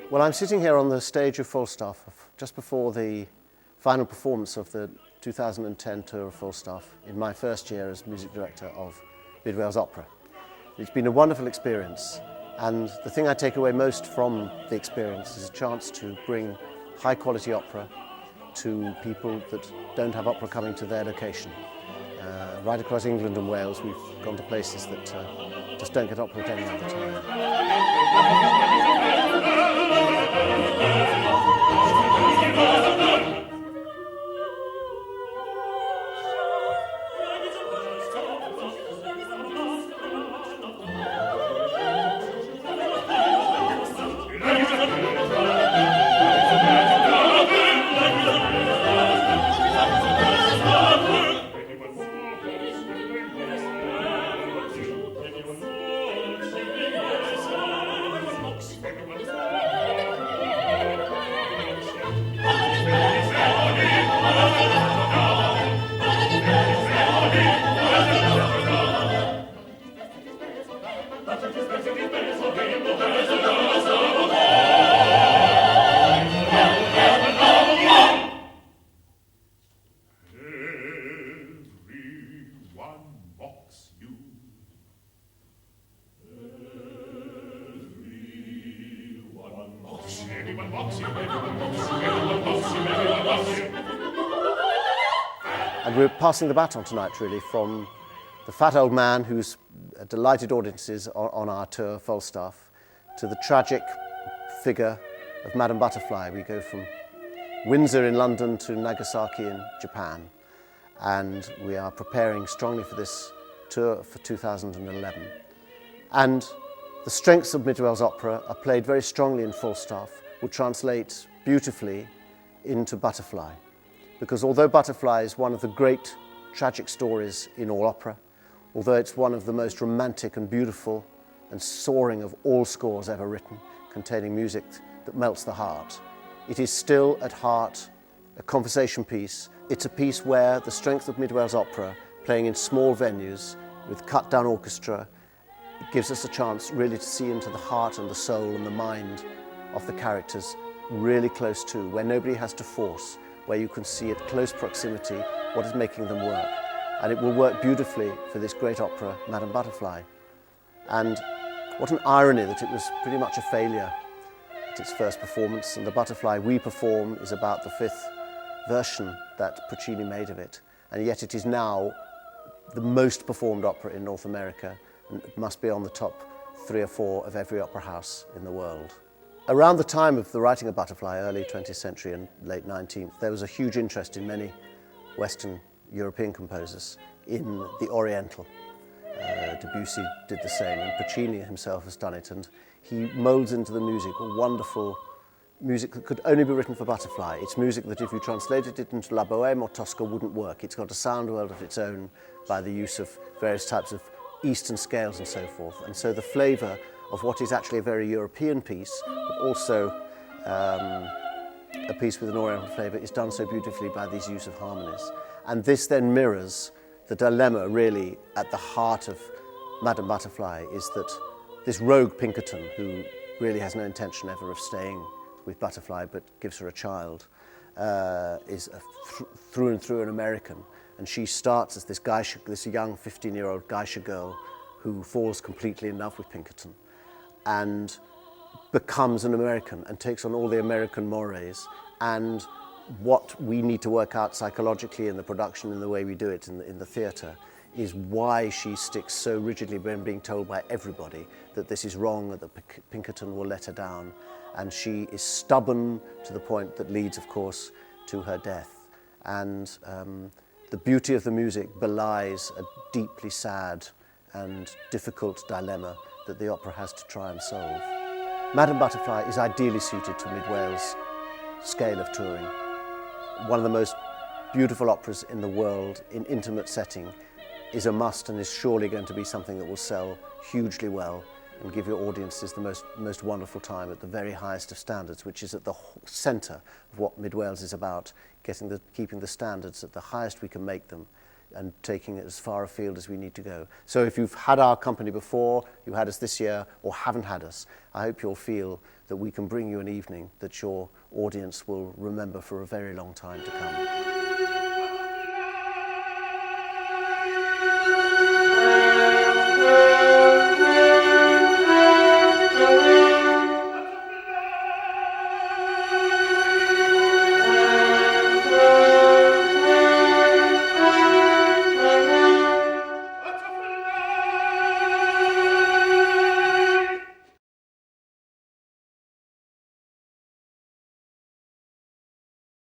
Well, I'm sitting here on the stage of Falstaff just before the final performance of the 2010 tour of Falstaff in my first year as music director of Mid Wales Opera. It's been a wonderful experience, and the thing I take away most from the experience is a chance to bring high quality opera to people that don't have opera coming to their location. Right across England and Wales, we've gone to places that just don't get opera at any other time. And we're passing the baton tonight, really, from the fat old man who's delighted audiences on our tour, Falstaff, to the tragic figure of Madame Butterfly. We go from Windsor in London to Nagasaki in Japan, and we are preparing strongly for this tour for 2011. And the strengths of Mid Wales Opera are played very strongly in Falstaff, will translate beautifully into Butterfly. Because although Butterfly is one of the great tragic stories in all opera, although it's one of the most romantic and beautiful and soaring of all scores ever written, containing music that melts the heart, it is still at heart a conversation piece. It's a piece where the strength of Mid Wales Opera, playing in small venues with cut-down orchestra, it gives us a chance really to see into the heart and the soul and the mind of the characters really close to, where nobody has to force, where you can see at close proximity what is making them work. And it will work beautifully for this great opera, Madame Butterfly. And what an irony that it was pretty much a failure at its first performance, and the Butterfly we perform is about the 5th version that Puccini made of it. And yet it is now the most performed opera in North America, and it must be on the top 3 or 4 of every opera house in the world. Around the time of the writing of Butterfly, early 20th century and late 19th, there was a huge interest in many Western European composers in the Oriental. Debussy did the same, and Puccini himself has done it, and he molds into the music a wonderful music that could only be written for Butterfly. It's music that if you translated it into La Bohème or Tosca wouldn't work. It's got a sound world of its own by the use of various types of Eastern scales and so forth. And so the flavour of what is actually a very European piece, but also a piece with an Oriental flavour, is done so beautifully by these use of harmonies. And this then mirrors the dilemma really at the heart of Madame Butterfly, is that this rogue Pinkerton, who really has no intention ever of staying with Butterfly but gives her a child, is through and through an American. And she starts as this young 15-year-old geisha girl who falls completely in love with Pinkerton and becomes an American and takes on all the American mores. And what we need to work out psychologically in the production and the way we do it in the theatre is why she sticks so rigidly when being told by everybody that this is wrong and that Pinkerton will let her down. And she is stubborn to the point that leads, of course, to her death. And the beauty of the music belies a deeply sad and difficult dilemma that the opera has to try and solve. Madame Butterfly is ideally suited to Mid Wales' scale of touring. One of the most beautiful operas in the world in intimate setting is a must, and is surely going to be something that will sell hugely well and give your audiences the most wonderful time at the very highest of standards, which is at the centre of what Mid Wales is about, keeping the standards at the highest we can make them and taking it as far afield as we need to go. So if you've had our company before, you had us this year, or haven't had us, I hope you'll feel that we can bring you an evening that your audience will remember for a very long time to come.